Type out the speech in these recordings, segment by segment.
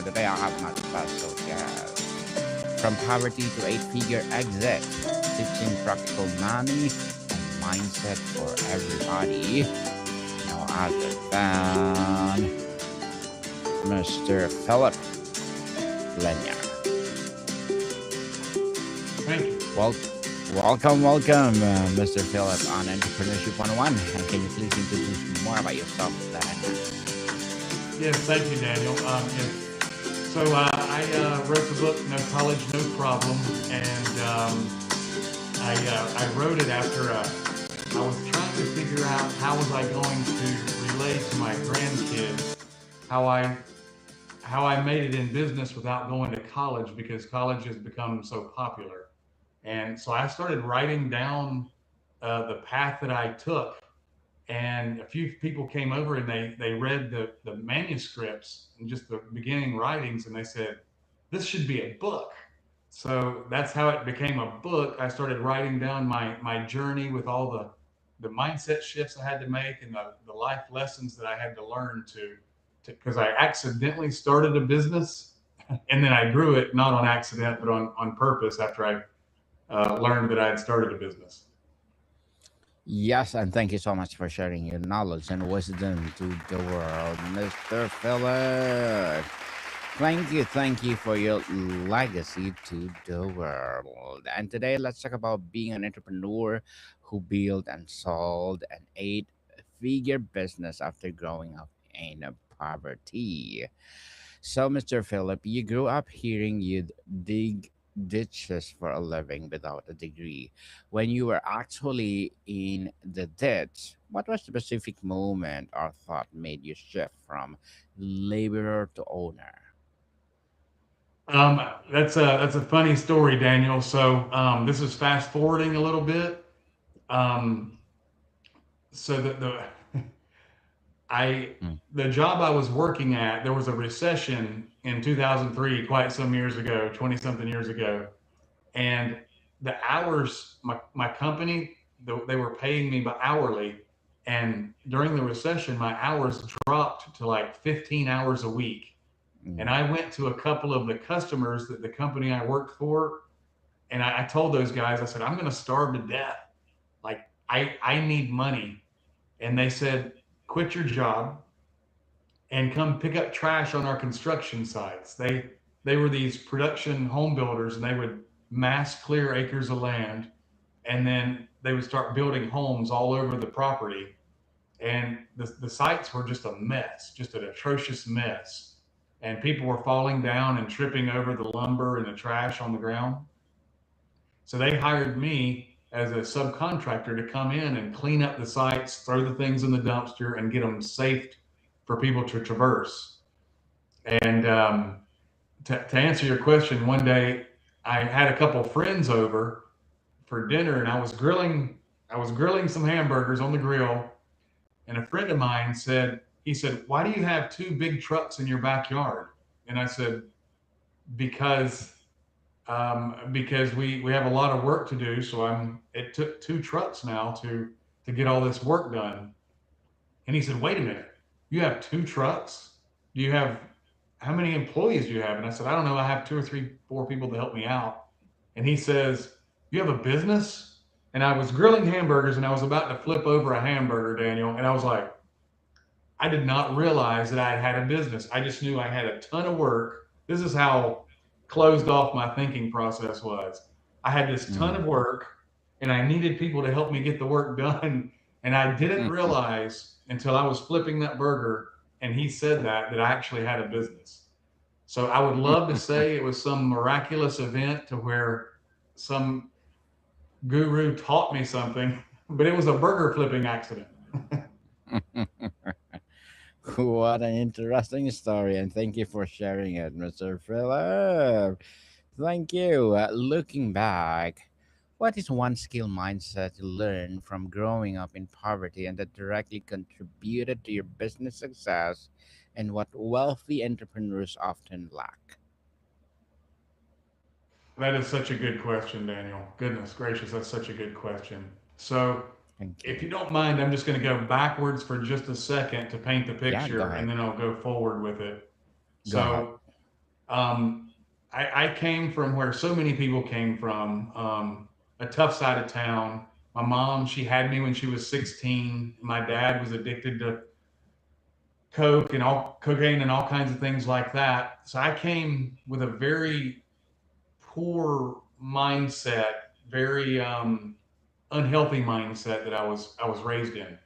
And today I have my special guest. From poverty to eight-figure exit, teaching practical money and mindset for everybody. No other than Mr. Phillip Lanier. Thank you. Well, welcome, Mr. Phillip on Entrepreneurship 101. And can you please introduce more about yourself that I know? Yes, thank you, Daniel. Yes. So I wrote the book "No College, No Problem," and I wrote it after I was trying to figure out how was I going to relate to my grandkids how I how I made it in business without going to college because college has become so popular. And so I started writing down the path that I took, and a few people came over and they read the manuscripts and just the beginning writings, and they said this should be a book. So that's how it became a book. I started writing down my journey with all the mindset shifts I had to make and the life lessons that I had to learn to because I accidentally started a business and then I grew it not on accident but on purpose after I learned that I had started a business. Yes, and thank you so much for sharing your knowledge and wisdom to the world, Mr. Phillip. Thank you for your legacy to the world. And today, let's talk about being an entrepreneur who built and sold an eight-figure business after growing up in poverty. So, Mr. Phillip, you grew up hearing you'd dig ditches for a living without a degree. When you were actually in the ditch, what was the specific moment or thought made you shift from laborer to owner? That's a funny story, Daniel. So this is fast forwarding a little bit. Um, so the I Mm, the job I was working at, there was a recession in 2003, quite some years ago, 20 something years ago, and the hours my company they were paying me by hourly, and during the recession my hours dropped to like 15 hours a week. And mm, I went to a couple of the customers that the company I worked for, and I told those guys, I said, I'm going to starve to death. Like, I need money. And they said, quit your job and come pick up trash on our construction sites. They were these production home builders, and they would mass clear acres of land, and then they would start building homes all over the property. And the sites were just a mess, just an atrocious mess. And people were falling down and tripping over the lumber and the trash on the ground. So they hired me as a subcontractor to come in and clean up the sites, throw the things in the dumpster, and get them safe for people to traverse. And to answer your question, one day I had a couple friends over for dinner, and I was grilling some hamburgers on the grill, and a friend of mine said, "Why do you have two big trucks in your backyard?" And I said, "Because we have a lot of work to do. So it took two trucks now to get all this work done." And he said, "Wait a minute, you have two trucks? Do you have how many employees do you have?" And I said, "I don't know. I have two or three, four people to help me out." And he says, "You have a business?" And I was grilling hamburgers and I was about to flip over a hamburger, Daniel. And I was like, I did not realize that I had a business. I just knew I had a ton of work. This is how closed off my thinking process was. I had this ton mm, of work and I needed people to help me get the work done. And I didn't mm. realize until I was flipping that burger and he said that I actually had a business. So I would love to say it was some miraculous event to where some guru taught me something, but it was a burger flipping accident. What an interesting story, and thank you for sharing it, Mr. Phillip. Thank you. Looking back, what is one skill mindset you learned from growing up in poverty and that directly contributed to your business success, and what wealthy entrepreneurs often lack? That is such a good question, Daniel. Goodness gracious, that's such a good question. So, Thank if you. you don't mind, I'm just going to go backwards for just a second to paint the Yeah, go picture and ahead. then I'll go forward with it. Go ahead. So, Um, I came from where so many people came from, a tough side of town. My mom, she had me when she was 16. My dad was addicted to cocaine and all kinds of things like that. So I came with a very poor mindset, very unhealthy mindset that I was raised in.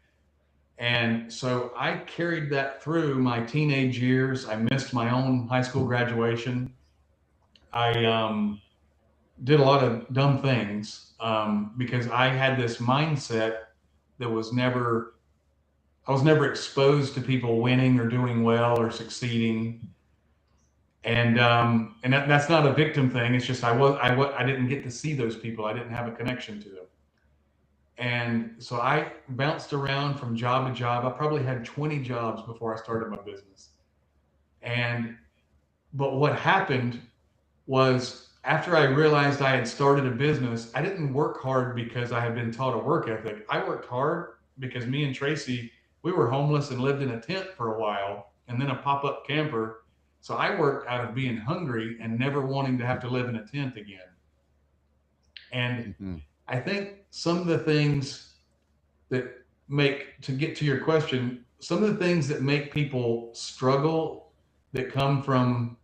And so I carried that through my teenage years. I missed my own high school graduation. I did a lot of dumb things because I had this mindset that was never, I was never exposed to people winning or doing well or succeeding. That's not a victim thing. It's just I didn't get to see those people. I didn't have a connection to them. And so I bounced around from job to job. I probably had 20 jobs before I started my business. And but what happened was after I realized I had started a business, I didn't work hard because I had been taught a work ethic. I worked hard because me and Tracy, we were homeless and lived in a tent for a while and then a pop-up camper. So I worked out of being hungry and never wanting to have to live in a tent again. And Mhm. I think some of the things that make, to get to your question, some of the things that make people struggle that come from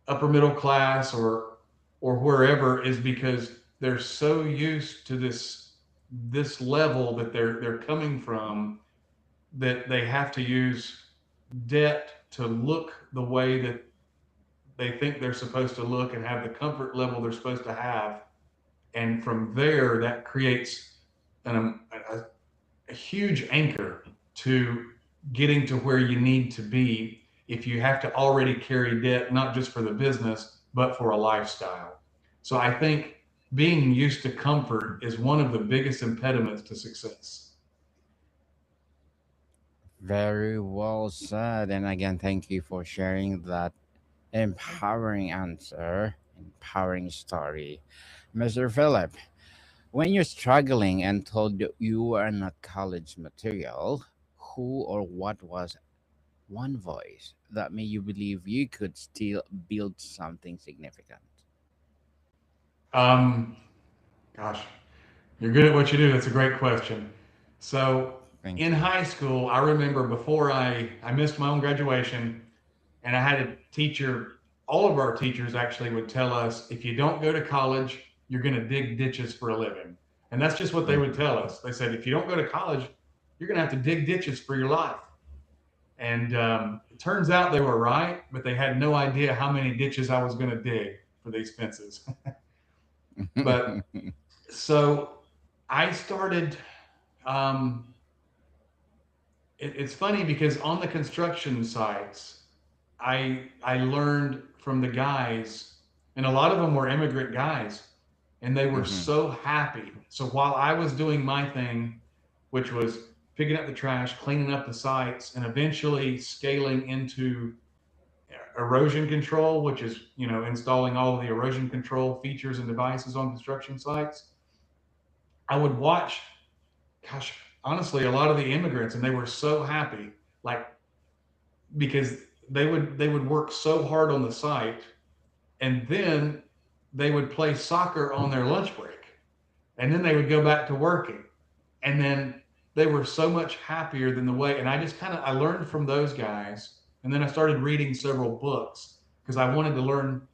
upper middle class or wherever is because they're so used to this level that they're coming from, that they have to use debt to look the way that they think they're supposed to look and have the comfort level they're supposed to have. And from there, that creates a huge anchor to getting to where you need to be if you have to already carry debt, not just for the business, but for a lifestyle. So I think being used to comfort is one of the biggest impediments to success. Very well said. And again, thank you for sharing that empowering answer, empowering story. Mr. Philip, when you're struggling and told you are not college material, who or what was one voice that made you believe you could still build something significant? Um, Gosh, you're good at what you do. That's a great question. So Thank in you. high school, I remember before I missed my own graduation, and I had a teacher, all of our teachers actually would tell us, if you don't go to college, you're going to dig ditches for a living. And that's just what they would Mhm. tell us. They said, if you don't go to college, you're going to have to dig ditches for your life. And it turns out they were right, but they had no idea how many ditches I was going to dig for these fences. But so I started. Um, it's funny because on the construction sites, I learned from the guys, and a lot of them were immigrant guys, and they were Mhm. so happy. So while I was doing my thing, which was picking up the trash, cleaning up the sites, and eventually scaling into erosion control, which is installing all of the erosion control features and devices on construction sites, I would watch, gosh, honestly, a lot of the immigrants, and they were so happy, like because they would work so hard on the site, and then they would play soccer on their lunch break, and then they would go back to working, and then they were so much happier than the way. And I just kind of I learned from those guys, and then I started reading several books because I wanted to learn.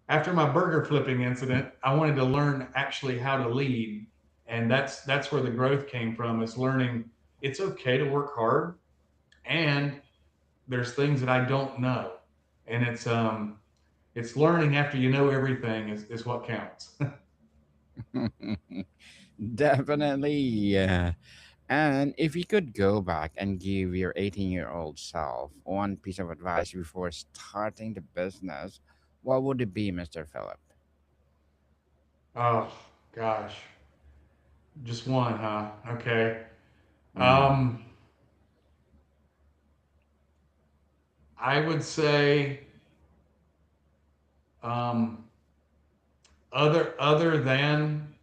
After my burger flipping incident, I wanted to learn actually how to lead, and that's where the growth came from, is learning it's okay to work hard, and there's things that I don't know, and it's learning after you know everything is what counts. Definitely, yeah. And if you could go back and give your 18-year-old self one piece of advice before starting the business, what would it be, Mr. Phillip? Oh gosh, just one, huh? Okay. Mm. Um, I would say um, other than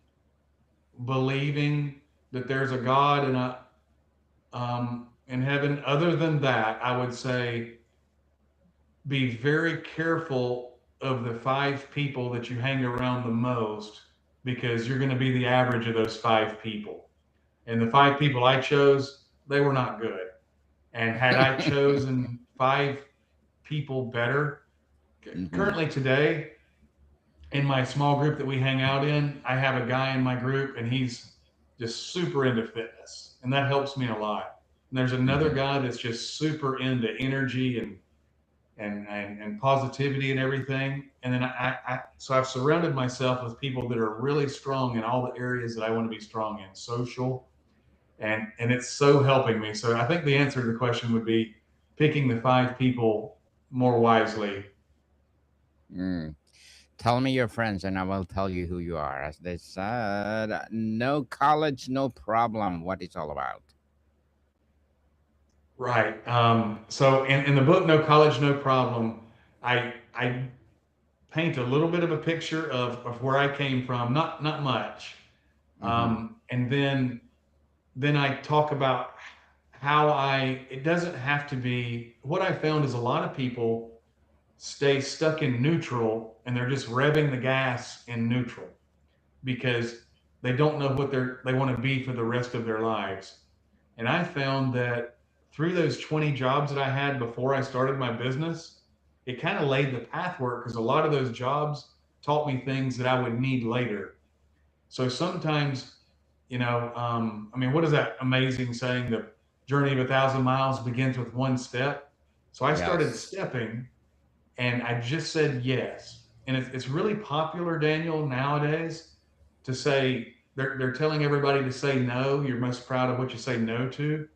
believing that there's a God and a in heaven, other than that, I would say be very careful of the 5 people that you hang around the most because you're going to be the average of those 5 people. And the 5 people I chose, they were not good. And had I chosen 5 people better, Hmm. currently today in my small group that we hang out in, I have a guy in my group and he's just super into fitness. And that helps me a lot. And there's another Hmm. guy that's just super into energy and positivity and everything. And then so I've surrounded myself with people that are really strong in all the areas that I want to be strong in, social, and it's so helping me. So I think the answer to the question would be picking the 5 people more wisely. Mm. Tell me your friends, and I will tell you who you are. As they said, no college, no problem. What it's all about. Right. So in the book, No College, No Problem, I paint a little bit of a picture of where I came from, not much, Hmm. and then I talk about how it doesn't have to be. What I found is a lot of people stay stuck in neutral and they're just revving the gas in neutral because they don't know what they want to be for the rest of their lives. And I found that through those 20 jobs that I had before I started my business, it kind of laid the pathwork because a lot of those jobs taught me things that I would need later. So sometimes, I mean, what is that amazing saying? The journey of 1,000 miles begins with one step. So I started Yes. stepping and I just said yes. And it's really popular, Daniel, nowadays to say they're telling everybody to say no. You're most proud of what you say no to.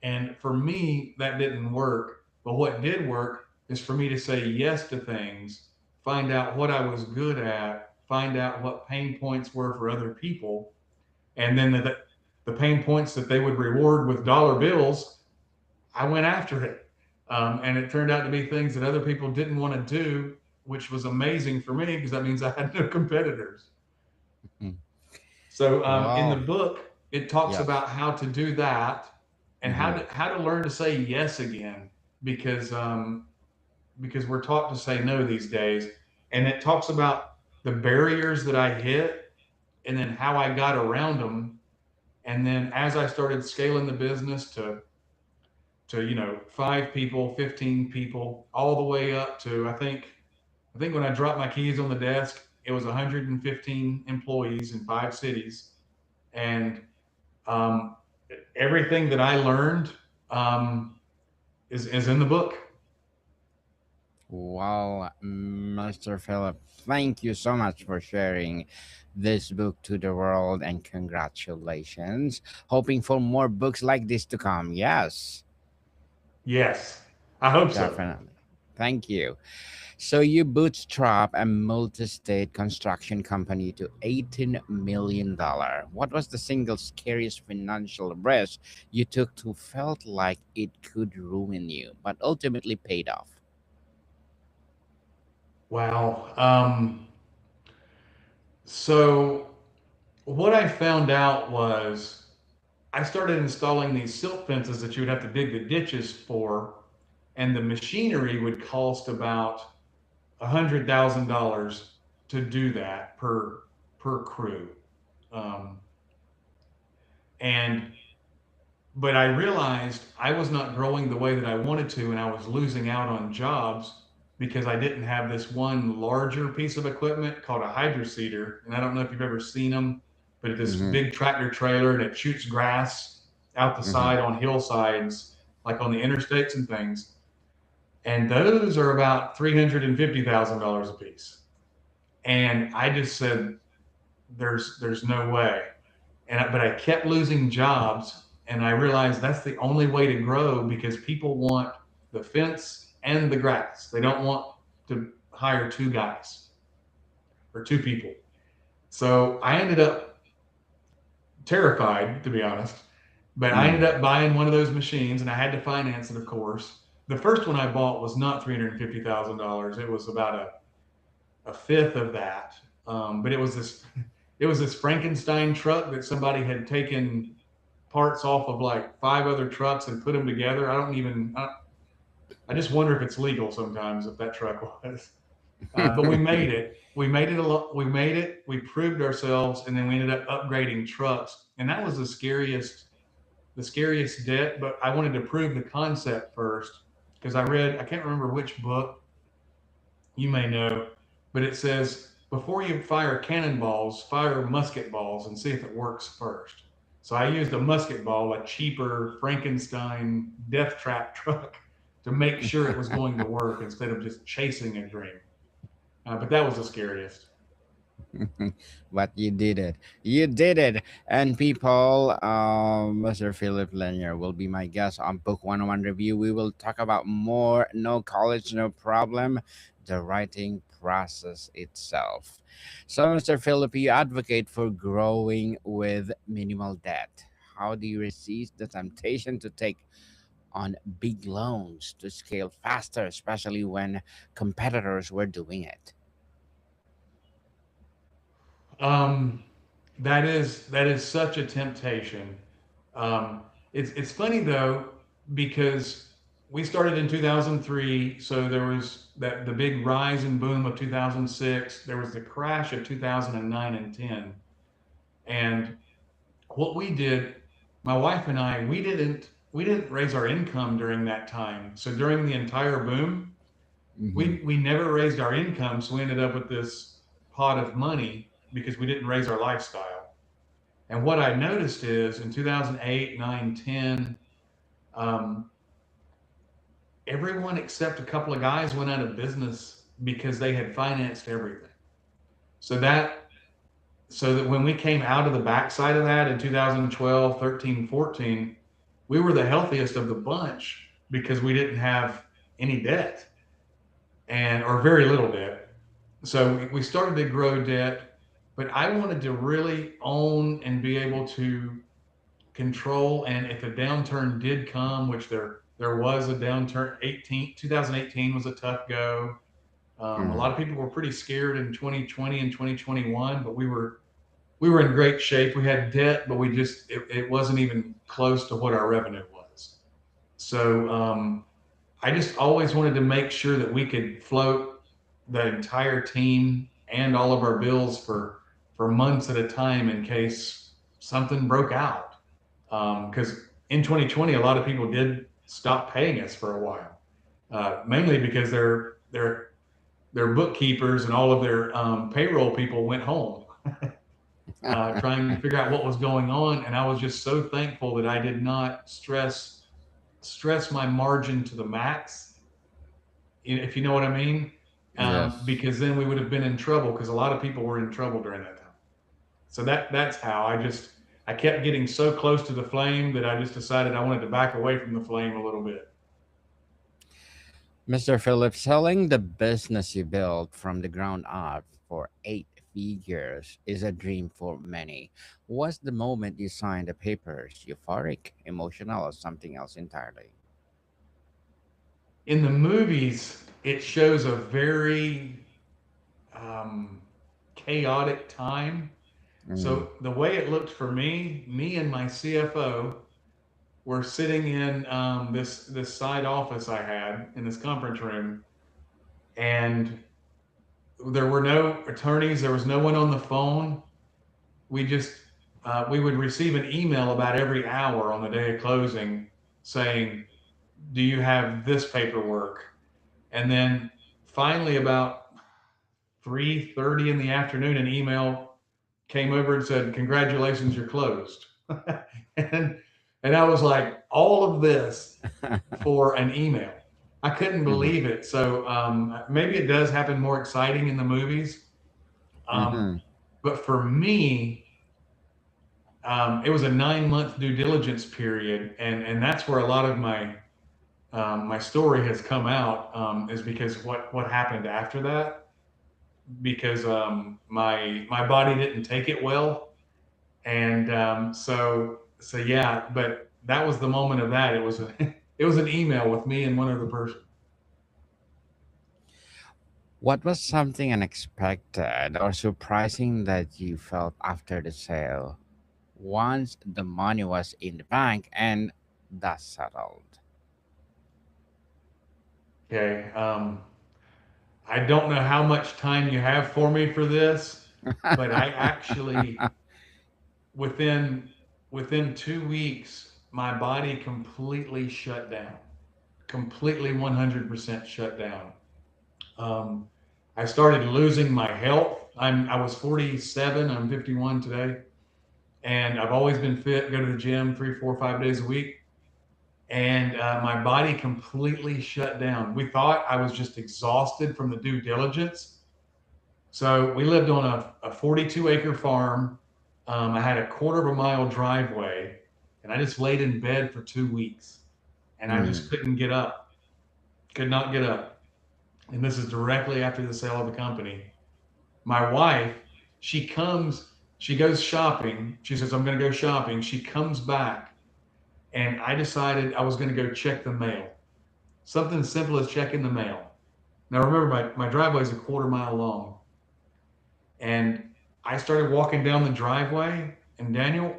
And for me, that didn't work. But what did work is for me to say yes to things, find out what I was good at, find out what pain points were for other people, and then the pain points that they would reward with dollar bills, I went after it. And it turned out to be things that other people didn't want to do, which was amazing for me because that means I had no competitors. Mhm. So in the Well, book, it talks yes. about how to do that and Hmm. how to learn to say yes again because because we're taught to say no these days, and it talks about the barriers that I hit and then how I got around them, and then as I started scaling the business to 5 people, 15 people, all the way up to I think when I dropped my keys on the desk, it was 115 employees in 5 cities, and um, everything that I learned um, is in the book. Well, Mr. Philip, thank you so much for sharing this book to the world and congratulations. Hoping for more books like this to come. Yes, Yes, I hope so. definitely. Thank you. So you bootstrap a multi-state construction company to $18 million. What was the single scariest financial risk you took to felt like it could ruin you, but ultimately paid off? Wow. So what I found out was I started installing these silt fences that you would have to dig the ditches for, and the machinery would cost about $100,000 to do that per crew. Um, and but I realized I was not growing the way that I wanted to, and I was losing out on jobs because I didn't have this one larger piece of equipment called a hydroseeder. And I don't know if you've ever seen them, but it's this Mm-hmm. big tractor trailer and it shoots grass out the Mm-hmm. side on hillsides, like on the interstates and things. And those are about $350,000 a piece. And I just said, there's no way. But I kept losing jobs, and I realized that's the only way to grow because people want the fence and the grass. They don't want to hire 2 guys or 2 people. So I ended up terrified, to be honest. But I ended Mm. up buying one of those machines, and I had to finance it, of course. The first one I bought was not $350,000. It was about a fifth of that. But it was this Frankenstein truck that somebody had taken parts off of like 5 other trucks and put them together. I don't even. I just wonder if it's legal sometimes if that truck was. But we made it. We made it a lot. We made it. We proved ourselves, and then we ended up upgrading trucks, and that was the scariest debt. But I wanted to prove the concept first because I read. I can't remember which book, you may know, but it says before you fire cannonballs, fire musket balls and see if it works first. So I used a musket ball, a cheaper Frankenstein death trap truck, to make sure it was going to work instead of just chasing a dream. But that was the scariest. But you did it. You did it. And people, Mr. Philip Lanier will be my guest on Book 101 Review. We will talk about more no college, no problem, the writing process itself. So, Mr. Philip, you advocate for growing with minimal debt. How do you resist the temptation to take on big loans to scale faster, especially when competitors were doing it? Um, that is such a temptation. Um, it's funny though because we started in 2003, so there was that the big rise and boom of 2006. There was the crash of 2009 and 10, and what we did, my wife and I, we didn't raise our income during that time. So during the entire boom, Hmm. we never raised our income, so we ended up with this pot of money because we didn't raise our lifestyle. And what I noticed is in 2008, 9, 10, um, everyone except a couple of guys went out of business because they had financed everything. So that so that when we came out of the backside of that in 2012, 13, 14, we were the healthiest of the bunch because we didn't have any debt and or very little debt. So we started to grow debt, but I wanted to really own and be able to control. And if a downturn did come, which there was a downturn, 2018 was a tough go. A lot Hmm. of people were pretty scared in 2020 and 2021, but we were in great shape. We had debt, but it wasn't even close to what our revenue was. So I just always wanted to make sure that we could float the entire team and all of our bills for months at a time in case something broke out. Because in 2020, a lot of people did stop paying us for a while, mainly because their bookkeepers and all of their payroll people went home trying to figure out what was going on. And I was just so thankful that I did not stress my margin to the max, if you know what I mean. Yes. Because then we would have been in trouble because a lot of people were in trouble during that time. So that's how I kept getting so close to the flame that I just decided I wanted to back away from the flame a little bit. Mr. Phillips, selling the business you built from the ground up for 8 figures is a dream for many. Was the moment you signed the papers euphoric, emotional, or something else entirely? In the movies, it shows a very um, chaotic time. Mm. So the way it looked for me and my CFO were sitting in this side office I had in this conference room, and there were no attorneys. There was no one on the phone. We would receive an email about every hour on the day of closing saying, "Do you have this paperwork?" And then finally, about 3:30 in the afternoon, an email came over and said, "Congratulations, you're closed." and and I was like, all of this for an email. I couldn't Hmm. believe it. So maybe it does happen more exciting in the movies, um, Hmm. but for me, it was a 9 month due diligence period, and that's where a lot of my story has come out, is because what happened after that. Because my body didn't take it well, and so yeah. But that was the moment of that. It was it was an email with me and one other person. What was something unexpected or surprising that you felt after the sale once the money was in the bank and dust settled? Okay. I don't know how much time you have for me for this, but I actually within within 2 weeks, my body completely shut down, completely 100% shut down. Um, I started losing my health. I was 47. I'm 51 today, and I've always been fit. Go to the gym 3, 4, 5 days a week, and my body completely shut down. We thought I was just exhausted from the due diligence. So we lived on a 42-acre farm. I had a quarter of a mile driveway, and I just laid in bed for 2 weeks, and I just Mm, couldn't get up, could not get up. And this is directly after the sale of the company. My wife, she goes shopping. She says, I'm going to go shopping. She comes back, and I decided I was going to go check the mail. Something as simple as checking the mail. Now, remember, my driveway is a quarter mile long. And I started walking down the driveway, and Daniel,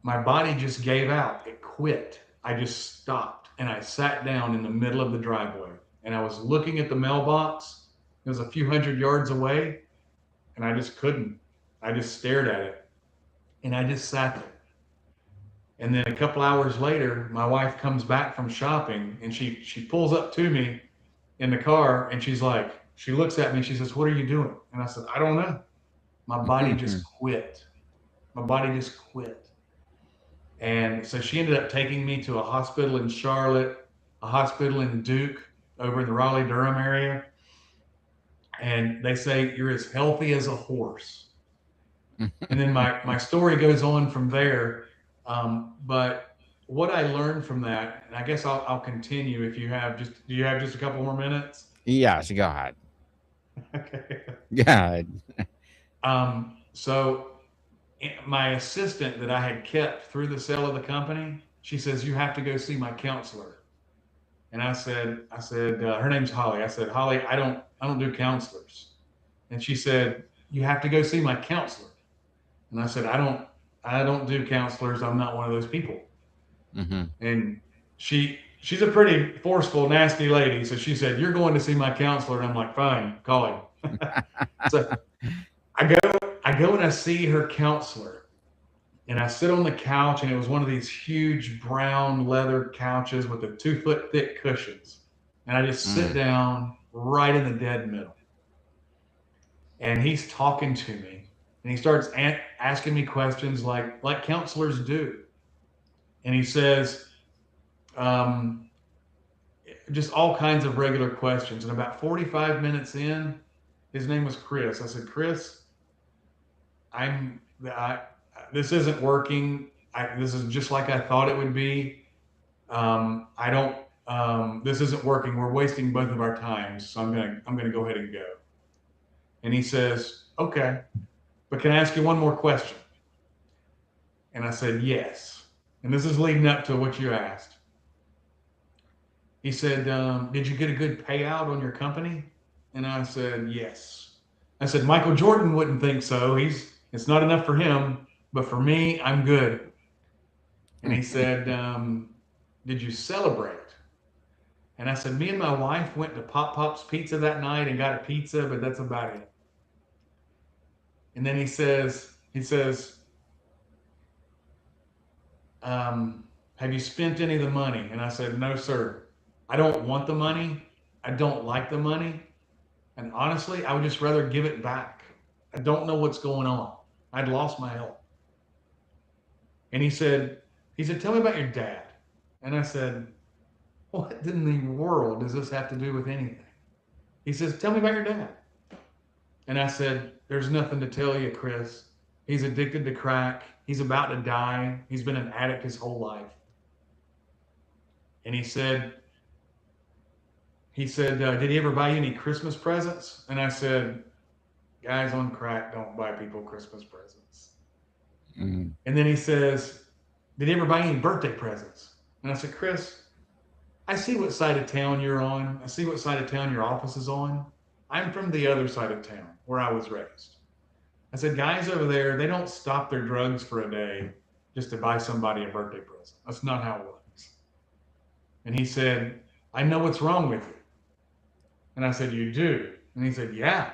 my body just gave out. It quit. I just stopped, and I sat down in the middle of the driveway. And I was looking at the mailbox. It was a few hundred yards away, and I just couldn't. I just stared at it, and I just sat there. And then a couple hours later, my wife comes back from shopping, and she pulls up to me in the car, and she looks at me, she says, "What are you doing?" And I said, "I don't know. My body just quit. My body just quit." And so she ended up taking me to a hospital in Charlotte, a hospital in Duke, over in the Raleigh Durham area. And they say you're as healthy as a horse. And then my story goes on from there. But what I learned from that, and I guess I'll continue if you have just, do you have just a couple more minutes? yes, go ahead. Okay. Go ahead. So my assistant that I had kept through the sale of the company, she says, you have to go see my counselor. And her name's Holly. I said, Holly, I don't do counselors. And she said, you have to go see my counselor. And I said, I don't do counselors. I'm not one of those people. Mm-hmm. And she's a pretty forceful, nasty lady. So she said, you're going to see my counselor. And I'm like, fine, call him. So I go, I go and I see her counselor. And I sit on the couch, and it was one of these huge brown leather couches with the 2 foot thick cushions. And I just sit Mm, down right in the dead middle. And he's talking to me, and he starts asking me questions like counselors do. And he says, um, just all kinds of regular questions. And about 45 minutes in, his name was Chris. I said, Chris, I'm I, this isn't working. This is just like I thought it would be. I don't. This isn't working. We're wasting both of our times. So I'm gonna go ahead and go. And he says, okay, but can I ask you one more question? And I said, yes. And this is leading up to what you asked. He said, did you get a good payout on your company? And I said, yes. I said, Michael Jordan wouldn't think so. It's not enough for him, but for me, I'm good. And he said, did you celebrate? And I said, me and my wife went to Pop Pop's Pizza that night and got a pizza, but that's about it. And then he says, have you spent any of the money? And I said, no, sir. I don't want the money. I don't like the money. And honestly, I would just rather give it back. I don't know what's going on. I'd lost my health. And he said, tell me about your dad. And I said, what in the world does this have to do with anything? He says, tell me about your dad. And I said, there's nothing to tell you, Chris. He's addicted to crack. He's about to die. He's been an addict his whole life. And he said, did he ever buy you any Christmas presents? And I said, guys on crack don't buy people Christmas presents. mm, And then he says, did he ever buy any birthday presents? And I said, Chris, I see what side of town you're on. I see what side of town your office is on. I'm from the other side of town where I was raised. I said, guys over there, they don't stop their drugs for a day just to buy somebody a birthday present. That's not how it works. And he said, I know what's wrong with you. And I said, you do? And he said, yeah.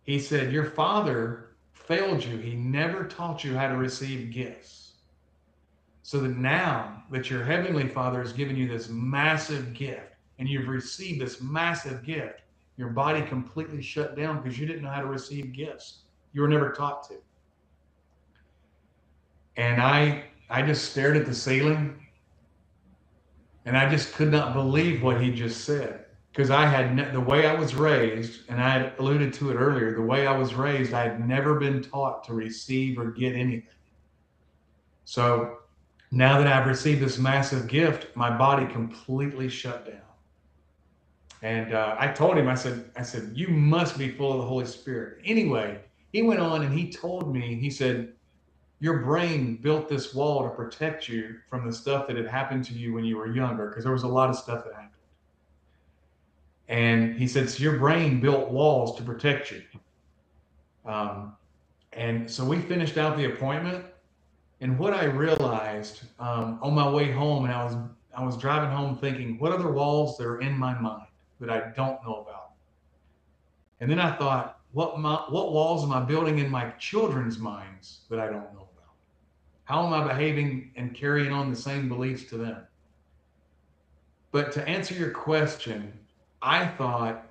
He said, your father failed you. He never taught you how to receive gifts. So that now that your heavenly father has given you this massive gift and you've received this massive gift, your body completely shut down because you didn't know how to receive gifts. You were never taught to. And I just stared at the ceiling and I just could not believe what he just said. Because the way I was raised, and I had alluded to it earlier, the way I was raised, I had never been taught to receive or get anything. So now that I've received this massive gift, my body completely shut down. And I told him, I said, you must be full of the Holy Spirit. Anyway, he went on and he told me, he said, your brain built this wall to protect you from the stuff that had happened to you when you were younger, because there was a lot of stuff that happened. And he said, so your brain built walls to protect you. Um, and so we finished out the appointment. And what I realized on my way home, and I was driving home thinking, what other walls that are in my mind that I don't know about? And then I thought, what walls am I building in my children's minds that I don't know about? How am I behaving and carrying on the same beliefs to them? But to answer your question, I thought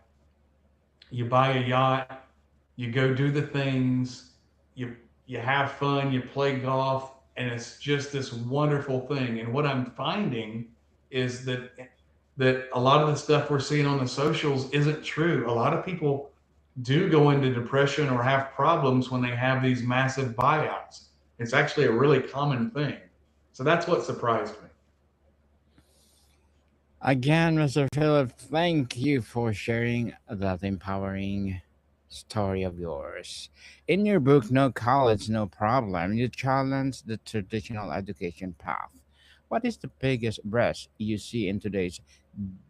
you buy a yacht, you go do the things, you you have fun, you play golf, and it's just this wonderful thing. And what I'm finding is that a lot of the stuff we're seeing on the socials isn't true. A lot of people do go into depression or have problems when they have these massive buyouts. It's actually a really common thing. So that's what surprised me. Again, Mr. Philip, thank you for sharing that empowering story of yours. In your book, No College, No Problem, you challenge the traditional education path. What is the biggest breach you see in today's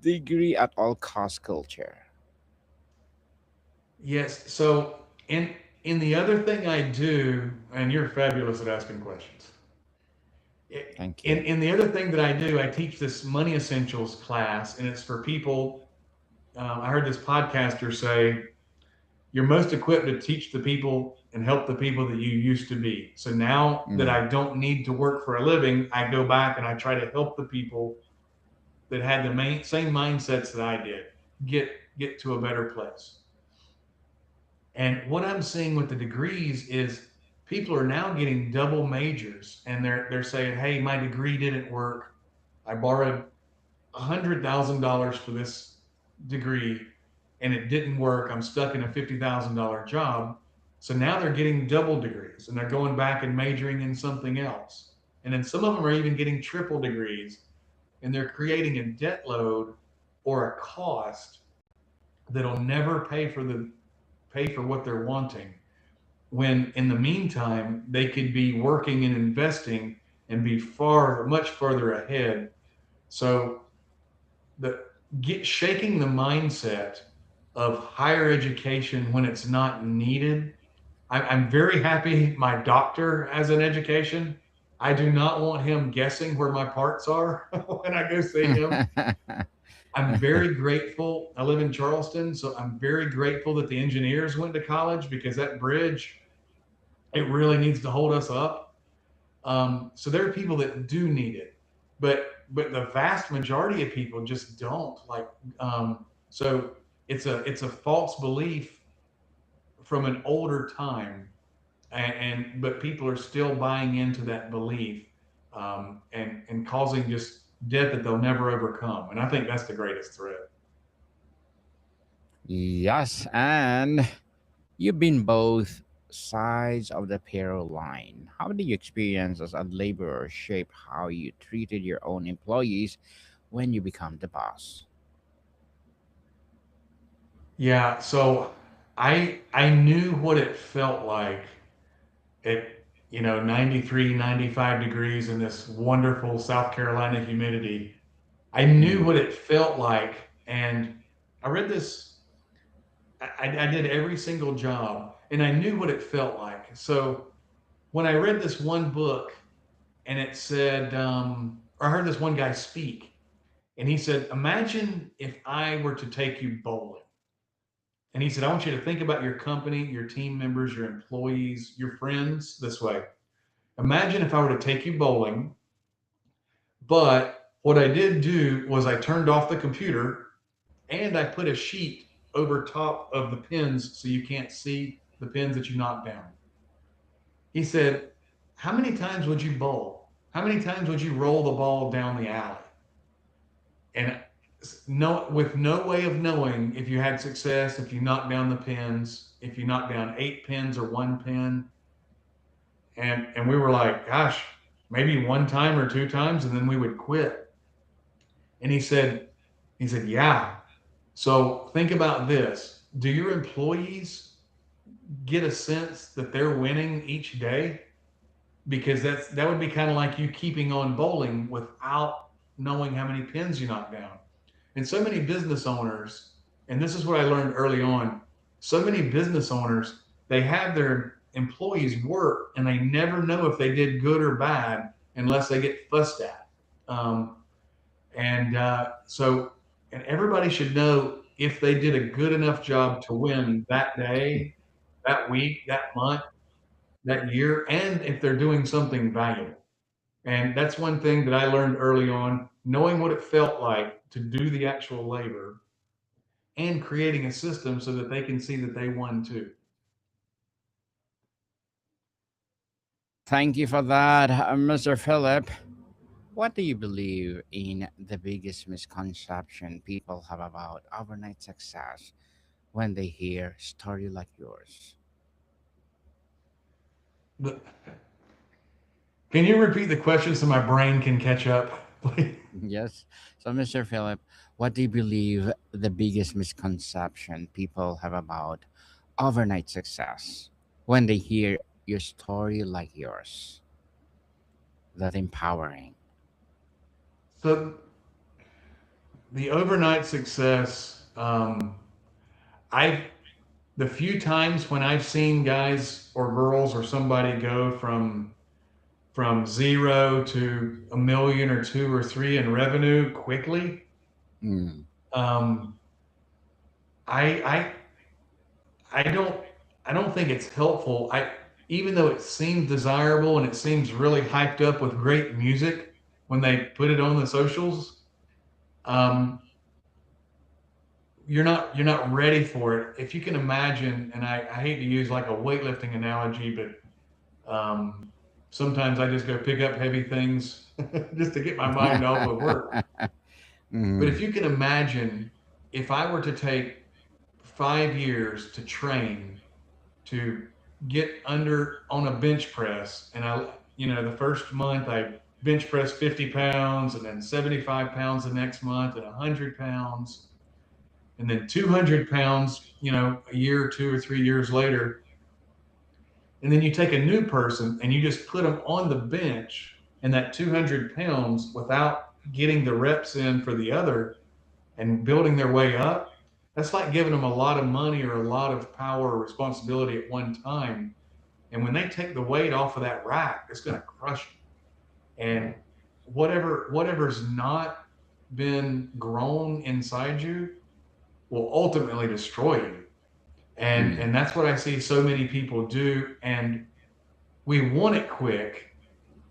degree at all cost culture? Yes. So in the other thing I do, and you're fabulous at asking questions. Thank In you. in the other thing that I do, I teach this money essentials class, and it's for people. I heard this podcaster say, "You're most equipped to teach the people and help the people that you used to be." So now that Mm. I don't need to work for a living, I go back and I try to help the people that had the same mindsets that I did get get to a better place. And what I'm seeing with the degrees is people are now getting double majors, and they're saying, "Hey, my degree didn't work. I borrowed $100,000 for this degree, and it didn't work. I'm stuck in a $50,000 job." So now they're getting double degrees, and they're going back and majoring in something else. And then some of them are even getting triple degrees, and they're creating a debt load or a cost that'll never pay for what they're wanting, when in the meantime they could be working and investing and be much further ahead. So the get shaking the mindset of higher education when it's not needed. I'm very happy my doctor has an education. I do not want him guessing where my parts are when I go see him. I'm very grateful. I live in Charleston, so I'm very grateful that the engineers went to college, because that bridge, it really needs to hold us up. So there are people that do need it, but the vast majority of people just don't. So it's a false belief from an older time, and but people are still buying into that belief, and causing just debt that they'll never overcome. And I think that's the greatest threat. Yes, and you've been both sides of the payroll line. How did you experience as a laborer shape how you treated your own employees when you become the boss? Yeah. So I knew what it felt like at 93, 95 degrees in this wonderful South Carolina humidity. I knew Mm. what it felt like. And I read this, I did every single job, and I knew what it felt like. So when I read this one book, and it said, or I heard this one guy speak, And he said, imagine if I were to take you bowling. And he said, I want you to think about your company, your team members, your employees, your friends this way. Imagine if I were to take you bowling, but what I did do was I turned off the computer and I put a sheet over top of the pins so you can't see the pins that you knocked down. He said, how many times would you bowl? How many times would you roll the ball down the alley? And no, with no way of knowing if you had success, if you knocked down the pins, if you knocked down 8 pins or 1 pin. And we were like, gosh, maybe one time or 2 times, and then we would quit. And he said, yeah. So think about this. Do your employees get a sense that they're winning each day? Because that would be kind of like you keeping on bowling without knowing how many pins you knock down. And so many business owners, and this is what I learned early on, so many business owners, they have their employees work and they never know if they did good or bad unless they get fussed at. Um, and everybody should know if they did a good enough job to win that day, that week, that month, that year, and if they're doing something valuable. And that's one thing that I learned early on, knowing what it felt like to do the actual labor and creating a system so that they can see that they won too. Thank you for that, Mr. Philip. What do you believe in the biggest misconception people have about overnight success when they hear story like yours? But can you repeat the question so my brain can catch up? Yes. So, Mr. Philip, what do you believe the biggest misconception people have about overnight success when they hear your story like yours? That empowering. So the overnight success, I've the few times when I've seen guys or girls or somebody go from zero to a million or two or three in revenue quickly, Mm, um, I I don't I don't think it's helpful. I Even though it seems desirable and it seems really hyped up with great music when they put it on the socials, um, you're not ready for it. If you can imagine, and I hate to use like a weightlifting analogy, but sometimes I just go pick up heavy things just to get my mind off of work. But if mm, you can imagine, if I were to take 5 years to train to get under on a bench press, and the first month I bench press 50 pounds, and then 75 pounds the next month, and 100 pounds, and then 200 pounds, a year or 2 or 3 years later. And then you take a new person and you just put them on the bench and that 200 pounds without getting the reps in for the other and building their way up. That's like giving them a lot of money or a lot of power or responsibility at one time. And when they take the weight off of that rack, it's going to crush them. And whatever's not been grown inside you will ultimately destroy you. And mm. that's what I see so many people do. And we want it quick,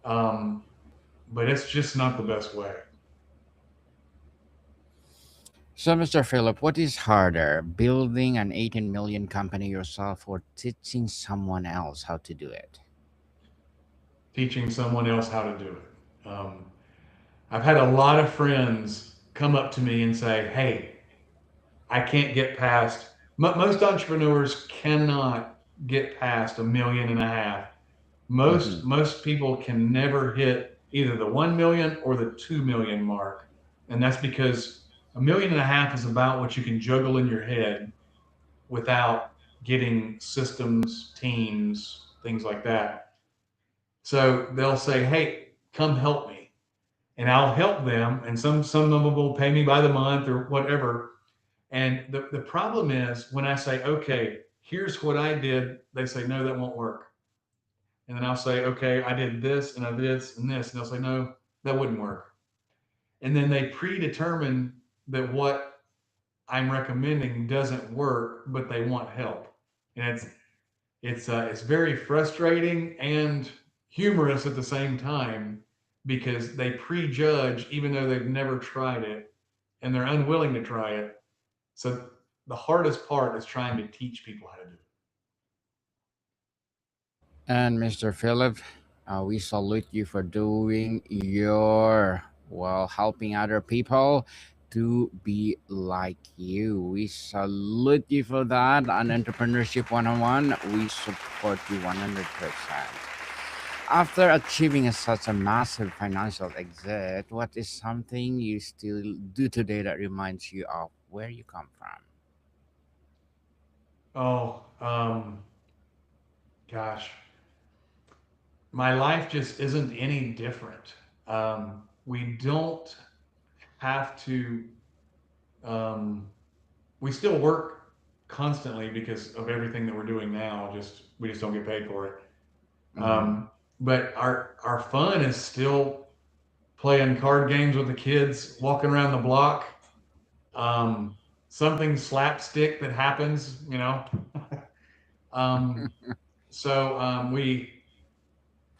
um, but it's just not the best way. So, Mr. Philip, what is harder, building an 18 million company yourself or teaching someone else how to do it? Teaching someone else how to do it. I've had a lot of friends come up to me and say, "Hey, I can't get past." Most entrepreneurs cannot get past 1.5 million. Most Hmm. most people can never hit either the 1 million or the 2 million mark, and that's because 1.5 million is about what you can juggle in your head without getting systems, teams, things like that. So they'll say, "Hey, come help me," and I'll help them. And some of them will pay me by the month or whatever. And the problem is when I say, "Okay, here's what I did," they say, "No, that won't work." And then I'll say, "Okay, I did this and I did this and this," and they'll say, "No, that wouldn't work." and then they predetermine that what I'm recommending doesn't work, but they want help, and it's very frustrating and humorous at the same time because they prejudge even though they've never tried it and they're unwilling to try it. So the hardest part is trying to teach people how to do it. And Mr. Philip, we salute you for doing your, well, helping other people to be like you. We salute you for that. On Entrepreneurship 101, we support you 100%. After achieving such a massive financial exit, what is something you still do today that reminds you of where you come from? Oh, gosh, my life just isn't any different. We don't have to. Um, we still work constantly because of everything that we're doing now. Just we just don't get paid for it. Mm-hmm. But our fun is still playing card games with the kids, walking around the block. Um, Something slapstick that happens, you know. um, we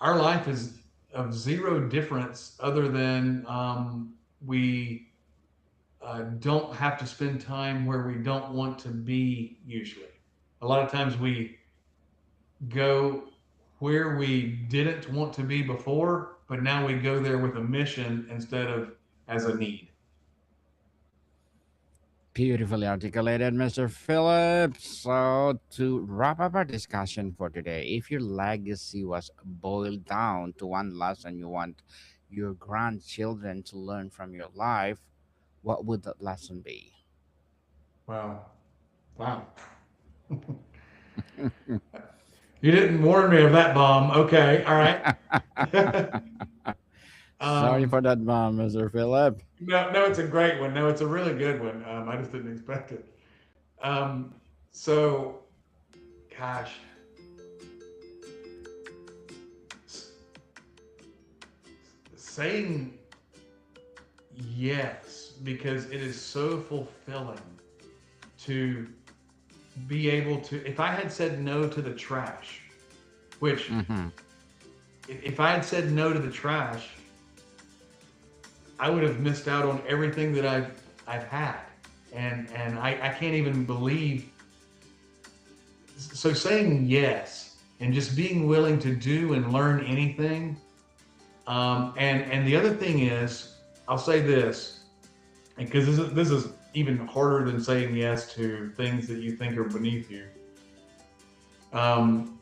our life is of zero difference other than we don't have to spend time where we don't want to be usually. A lot of times we go where we didn't want to be before, but now we go there with a mission instead of as a need. Beautifully articulated, Mr. Phillips. So, to wrap up our discussion for today, if your legacy was boiled down to one lesson you want your grandchildren to learn from your life, what would that lesson be? Wow. Wow. You didn't warn me of that bomb. Okay. All right. Sorry um, for that, mom, Mr. Phillip. no, no, it's a great one. No, it's a really good one. I just didn't expect it. Um, so, gosh, s- saying yes because it is so fulfilling to be able to. If I had said no to the trash, which Mm-hmm. if I had said no to the trash, I would have missed out on everything that I've had, and I can't even believe. So saying yes and just being willing to do and learn anything. And the other thing is, I'll say this because this is even harder than saying yes to things that you think are beneath you. Um,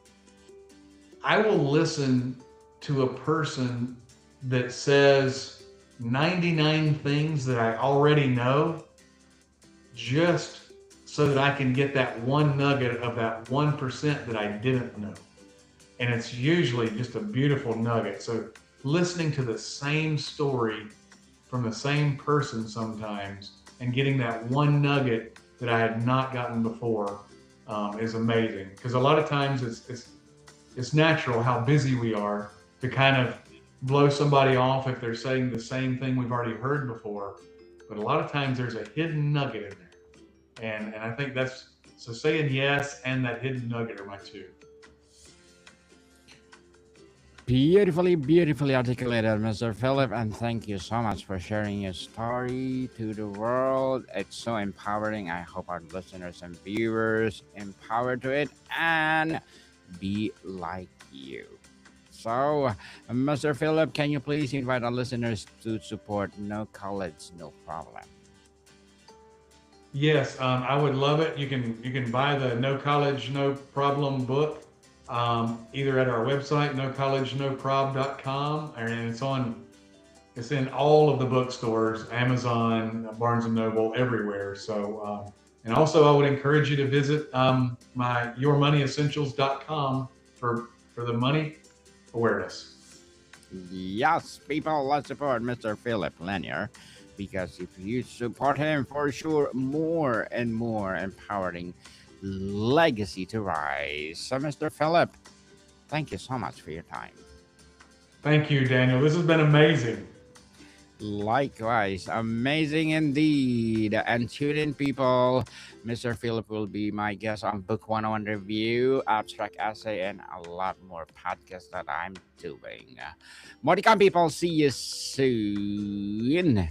I will listen to a person that says 99 things that I already know just so that I can get that one nugget of that 1% that I didn't know. And it's usually just a beautiful nugget. So listening to the same story from the same person sometimes and getting that one nugget that I had not gotten before is amazing. Because a lot of times it's natural how busy we are to kind of blow somebody off if they're saying the same thing we've already heard before. But a lot of times there's a hidden nugget in there, and I think that's so saying yes and that hidden nugget are my two. Beautifully, beautifully articulated, Mr. Philip, and thank you so much for sharing your story to the world. It's so empowering. I hope our listeners and viewers empowered to it and be like you. So, Mr. Philip, can you please invite our listeners to support No College, No Problem? Yes, I would love it. You can buy the No College No Problem book either at our website nocollegenoprob.com, and it's in all of the bookstores, Amazon, Barnes and Noble, everywhere. So and also I would encourage you to visit my yourmoneyessentials.com for the money awareness. Yes, people, let's support Mr. Phillip Lanier because if you support him, for sure, more and more empowering legacy to rise. So, Mr. Phillip, thank you so much for your time. Thank you, Daniel. This has been amazing. Likewise, amazing indeed. And tune in, people. Mr. Philip will be my guest on Book 101 Review, Abstract Essay, and a lot more podcasts that I'm doing. More to come, people. See you soon.